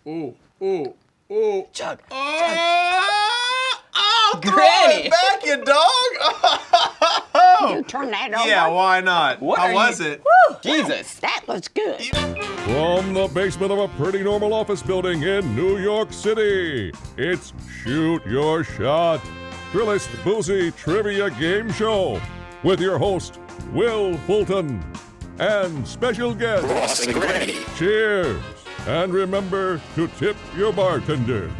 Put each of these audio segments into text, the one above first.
Ooh, ooh, ooh. Chug. Oh, Granny. throw it back, you dog. You turn that over? Yeah, why not? What How are was you- it? Woo, Jesus. that was good. From the basement of a pretty normal office building in New York City, it's Shoot Your Shot, Thrillist Boozy Trivia Game Show with your host, Wil Fulton, and special guest, Cheers, and remember to tip your bartender.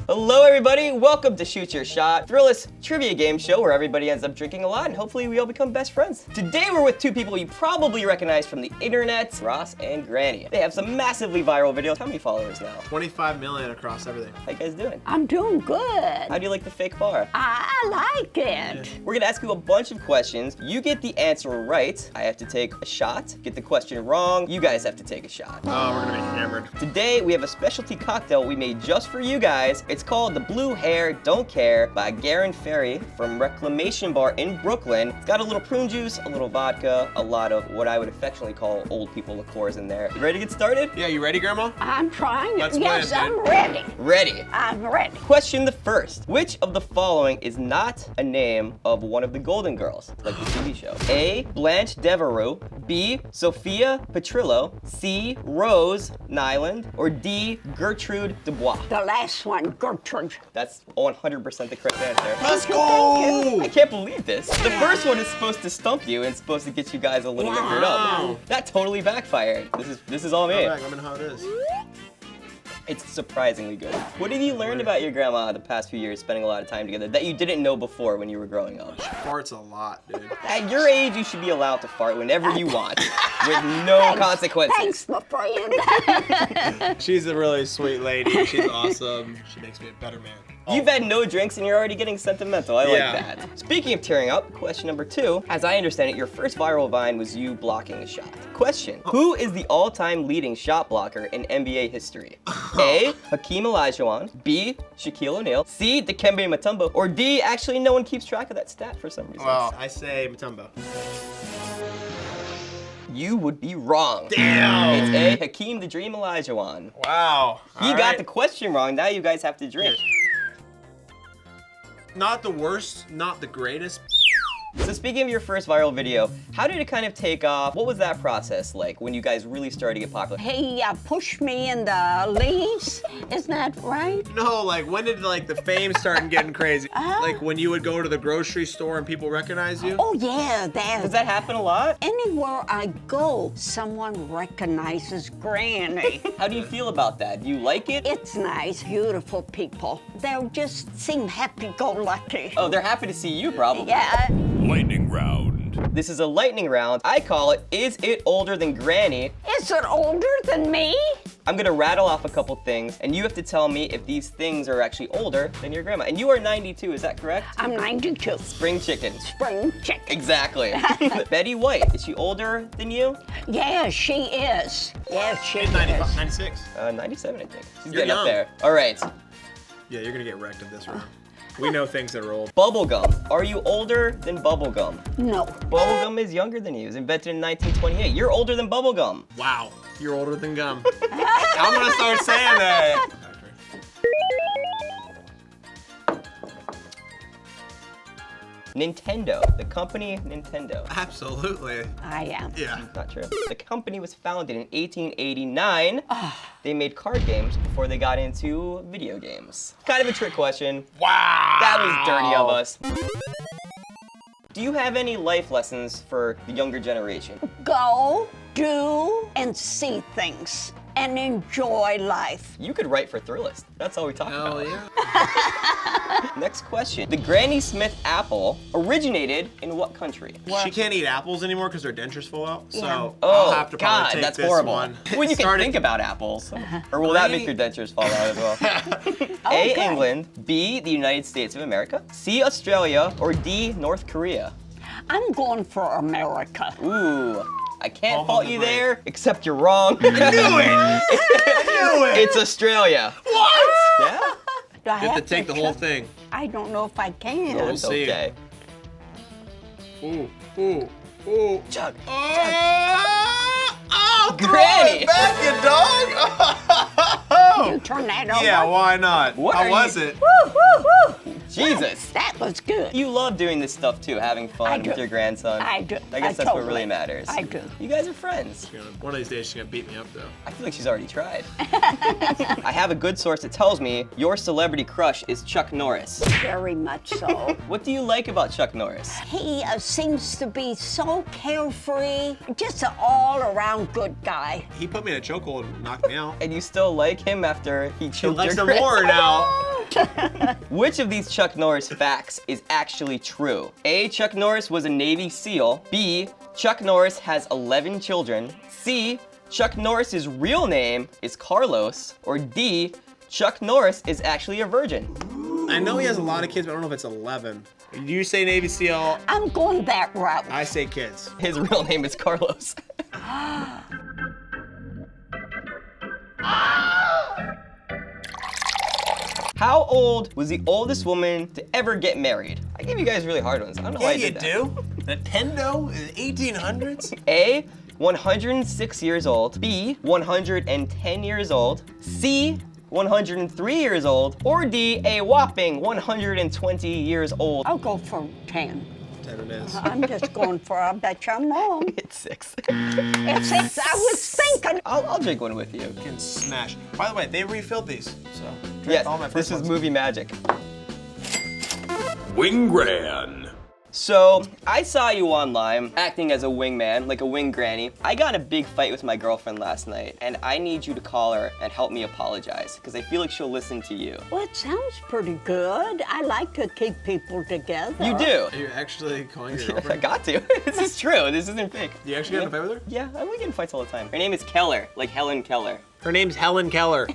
Hello, everybody. Welcome to Shoot Your Shot, Thrillist trivia game show where everybody ends up drinking a lot and hopefully we all become best friends. Today we're with two people you probably recognize from the internet, Ross and Granny. They have some massively viral videos. How many followers now? 25 million across everything. How you guys doing? I'm doing good. How do you like the fake bar? I like it. We're gonna ask you a bunch of questions. You get the answer right. I have to take a shot. Get the question wrong. You guys have to take a shot. Oh, we're gonna be hammered. Today we have a specialty cocktail we made just for you guys. It's called the Blue Hair Don't Care by Garen Ferry from Reclamation Bar in Brooklyn. It's got a little prune juice, a little vodka, a lot of what I would affectionately call old people liqueurs in there. You ready to get started? Yeah, you ready, Grandma? I'm trying. Let's Yes, win, I'm dude. ready. Ready. I'm ready. Question the first. Which of the following is not a name of one of the Golden Girls, like the TV show? A. Blanche Devereaux, B. Sophia Petrillo, C. Rose Nyland, or D. Gertrude Dubois? The last one, Gertrude. That's 100% the correct answer. Let's Thank go! I can't believe this. The first one is supposed to stump you and supposed to get you guys a little liquored up. Wow. That totally backfired. This is all me. Alright, let me know how it is. It's surprisingly good. What have you learned about your grandma the past few years spending a lot of time together that you didn't know before when you were growing up? Farts a lot, dude. At your age, you should be allowed to fart whenever you want with no consequences. Thanks, my friend. She's a really sweet lady. She's awesome. She makes me a better man. You've had no drinks and you're already getting sentimental. I Yeah. like that. Speaking of tearing up, question number 2. As I understand it, your first viral vine was you blocking a shot. Question. Who is the all-time leading shot blocker in NBA history? A. Hakeem Olajuwon. B. Shaquille O'Neal. C. Dikembe Mutombo. Or D. Actually, no one keeps track of that stat for some reason. Well, I say Mutombo. You would be wrong. Damn! It's A. Hakeem the Dream Olajuwon. Wow. He got the question wrong. Now you guys have to drink. Not the worst, not the greatest. So speaking of your first viral video, how did it kind of take off? What was that process like when you guys really started to get popular? He pushed me in the leaves. Isn't that right? No, like when did like the fame start getting crazy? Uh-huh. Like when you would go to the grocery store and people recognize you? Oh, yeah, Does that happen a lot? Anywhere I go, someone recognizes Granny. How do you feel about that? Do you like it? It's nice, beautiful people. They just seem happy-go-lucky. Oh, they're happy to see you probably. Yeah. Lightning round. This is a lightning round. I call it, is it older than Granny? Is it older than me? I'm gonna rattle off a couple things and you have to tell me if these things are actually older than your grandma. And you are 92, is that correct? I'm 92. Spring chicken. Spring chicken. Exactly. Betty White, is she older than you? Yeah, she is. Yeah, she She's is. 95, 96. 97, I think. She's You're getting up young. there. All right. Yeah, you're gonna get wrecked in this round. We know things that are old. Bubblegum. Are you older than bubblegum? No. Bubblegum is younger than you. It was invented in 1928. You're older than bubblegum. Wow, you're older than gum. I'm gonna start saying that. Nintendo. The company Nintendo. Absolutely. I am. Yeah. Not true. The company was founded in 1889. They made card games before they got into video games. Kind of a trick question. Wow. That was dirty of us. Do you have any life lessons for the younger generation? Go, do, and see things. And enjoy life. You could write for Thrillist. That's all we talk Hell about. yeah. Next question. The Granny Smith apple originated in what country? She can't eat apples anymore because her dentures fall out. So Yeah. Oh, I'll have to probably God, take that's this horrible. one. Well, you can Started- think about apples. Or will that make your dentures fall out as well? A, Okay. England. B, the United States of America. C, Australia. Or D, North Korea. I'm going for America. Ooh, I can't All fault on the you brain. there, except you're wrong. I knew it! It's Australia. What? Yeah? Do I You have to take the try? whole thing. I don't know if I can. We'll see. Okay. Ooh, ooh, ooh. Chug. Oh, throw Granny. it back, you dog! turn that over? Yeah, why not? What How are was you- it? Woo, woo, woo. Jesus. That was good. You love doing this stuff too, having I fun do. with your grandson. I do. I guess that's what totally. really matters. I do. You guys are friends. One of these days she's gonna beat me up though. I feel like she's already tried. I have a good source that tells me your celebrity crush is Chuck Norris. Very much so. What do you like about Chuck Norris? He seems to be so carefree, just an all-around good guy. He put me in a chokehold and knocked me out. And you still like him after he He choked likes your her more Chris? now. Which of these Chuck Norris facts is actually true? A, Chuck Norris was a Navy SEAL. B, Chuck Norris has 11 children. C, Chuck Norris's real name is Carlos. Or D, Chuck Norris is actually a virgin. I know he has a lot of kids, but I don't know if it's 11. You say Navy SEAL, I'm going that route. I say kids. His real name is Carlos. How old was the oldest woman to ever get married? I gave you guys really hard ones. I don't know why I did that. Nintendo in the 1800s? A, 106 years old. B, 110 years old. C, 103 years old. Or D, a whopping 120 years old. I'll go for 10. 10 it is. I'm just going for, I bet you I'm wrong. It's 6. It's 6. I was thinking. I'll drink one with you. Can smash. By the way, they refilled these, so. Yes, all my this first is ones. movie magic. Wingman. So, I saw you online acting as a wingman, like a wing granny. I got in a big fight with my girlfriend last night, and I need you to call her and help me apologize, because I feel like she'll listen to you. Well, it sounds pretty good. I like to keep people together. You do. Are you actually calling your I girlfriend? got to. This is true. This isn't fake. Do you actually get in a fight with her? Yeah, we get in fights all the time. Her name is Keller, like Helen Keller. Her name's Helen Keller.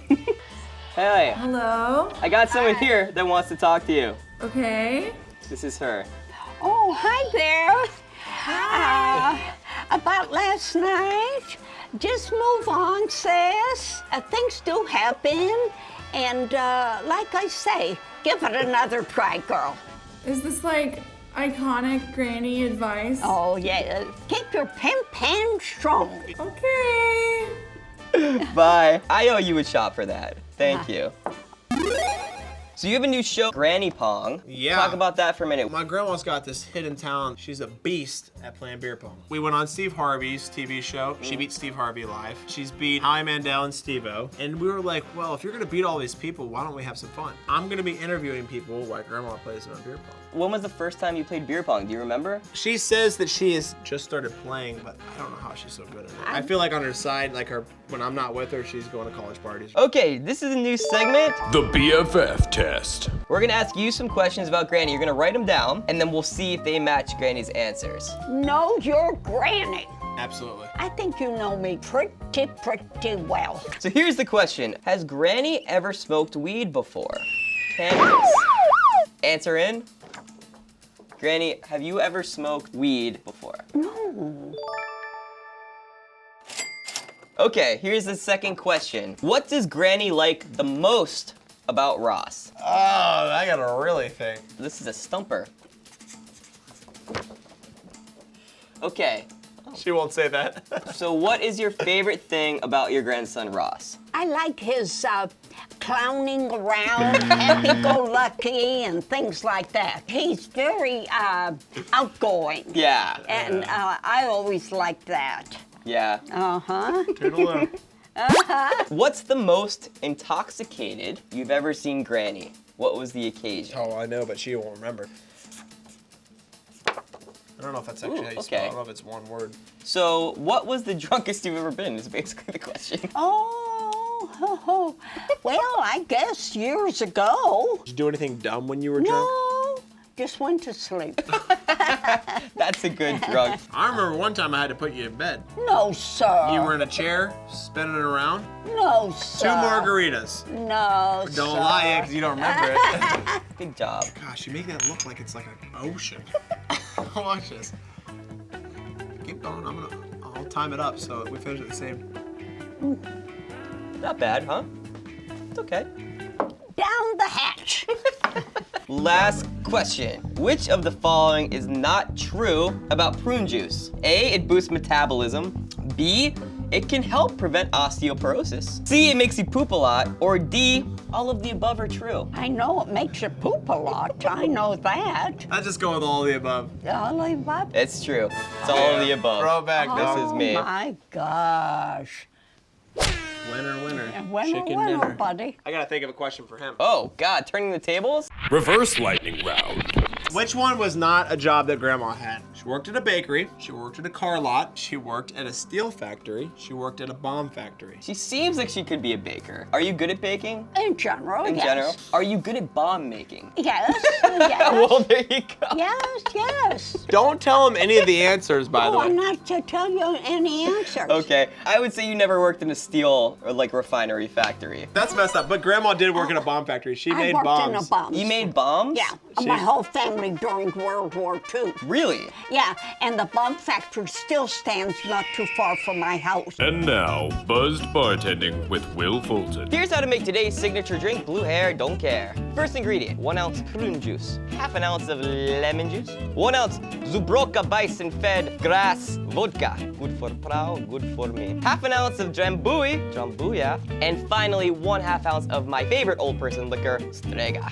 Hey, Hello? I got someone here that wants to talk to you. Okay. This is her. Oh, hi there. Hi. About last night, just move on, sis. Things do happen. And like I say, give it another try, girl. Is this like iconic granny advice? Oh, yeah. Keep your pimp hand strong. Okay. Bye. I owe you a shot for that. Thank you. So you have a new show, Granny Pong. Yeah. Talk about that for a minute. My grandma's got this hidden talent. She's a beast at playing beer pong. We went on Steve Harvey's TV show. She beat Steve Harvey live. She's beat Howie Mandel and Steve-O. And we were like, well, if you're gonna beat all these people, why don't we have some fun? I'm gonna be interviewing people while grandma plays on beer pong. When was the first time you played beer pong? Do you remember? She says that she has just started playing, but I don't know how she's so good at it. I feel like on her side, like when I'm not with her, she's going to college parties. Okay, this is a new segment. The BFF test. We're gonna ask you some questions about Granny. You're gonna write them down, and then we'll see if they match Granny's answers. Know your granny. Absolutely. I think you know me pretty well. So here's the question. Has Granny ever smoked weed before? Cannabis. Answer in. Granny, have you ever smoked weed before? No. Okay, here's the second question. What does Granny like the most about Ross? Oh, I gotta really think. This is a stumper. Okay, She won't say that. so what is your favorite thing about your grandson, Ross? I like his clowning around, happy-go-lucky, and things like that. He's very outgoing. Yeah, And I always liked that. yeah. Uh-huh. Toodaloo. What's the most intoxicated you've ever seen Granny? What was the occasion? Oh, I know, but she won't remember. I don't know if that's actually how you spell it. I okay. don't know if it's one word. So, what was the drunkest you've ever been is basically the question. Oh, well, I guess years ago. Did you do anything dumb when you were drunk? No, just went to sleep. That's a good drunk. I remember one time I had to put you in bed. No, sir. You were in a chair, spinning it around. No, 2 sir. margaritas. No, sir. Don't lie, because you don't remember it. Good job. Gosh, you make that look like it's like an ocean. Watch this. Keep going. I'll time it up so we finish at the same. Not bad, huh? It's okay. Down the hatch. Last question. Which of the following is not true about prune juice? A, it boosts metabolism. B, it can help prevent osteoporosis. C, it makes you poop a lot. Or D, all of the above are true. I know it makes you poop a lot. I know that. I just go with all of the above. All of that. It's true. It's all of the above. Throwback, This dog. is me. Oh my gosh. Winner, winner. Winner, Chicken winner, dinner. buddy. I gotta think of a question for him. Oh, God, turning the tables? Reverse lightning round. Which one was not a job that Grandma had? She worked at a bakery. She worked at a car lot. She worked at a steel factory. She worked at a bomb factory. She seems like she could be a baker. Are you good at baking? In general, In yes. general? Are you good at bomb making? Yes, yes. Well, there you go. Yes, yes. Don't tell him any of the answers, by the Oh, I'm way. not to tell you any answers. Okay, I would say you never worked in a steel or like refinery factory. That's messed up. But Grandma did work in a bomb factory. She I made worked bombs. in a bomb. You made bombs? Yeah, my whole family during World War II. Really? Yeah, and the bomb factory still stands not too far from my house. And now, buzzed bartending with Wil Fulton. Here's how to make today's signature drink, Blue Hair Don't Care. First ingredient, 1 ounce prune juice, half an ounce of lemon juice, 1 ounce Zubroka bison fed grass vodka, good for Prau, good for me, half an ounce of Drambuie, and finally 1/2 ounce of my favorite old person liquor, Strega.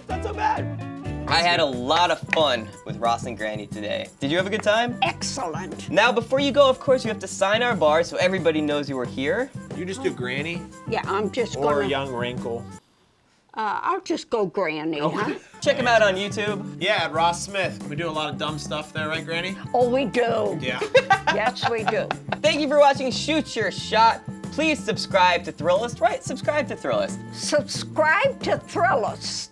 Not so bad. I had a lot of fun with Ross and Granny today. Did you have a good time? Excellent. Now, before you go, of course, you have to sign our bar so everybody knows you were here. You just do Granny Yeah, I'm just or gonna. Young Wrinkle. I'll just go Granny, huh? Check him out on YouTube. Yeah, at Ross Smith. We do a lot of dumb stuff there, right, Granny? Oh, we do. Yeah. Yes, we do. Thank you for watching Shoot Your Shot. Please subscribe to Thrillist, right? Subscribe to Thrillist. Subscribe to Thrillist.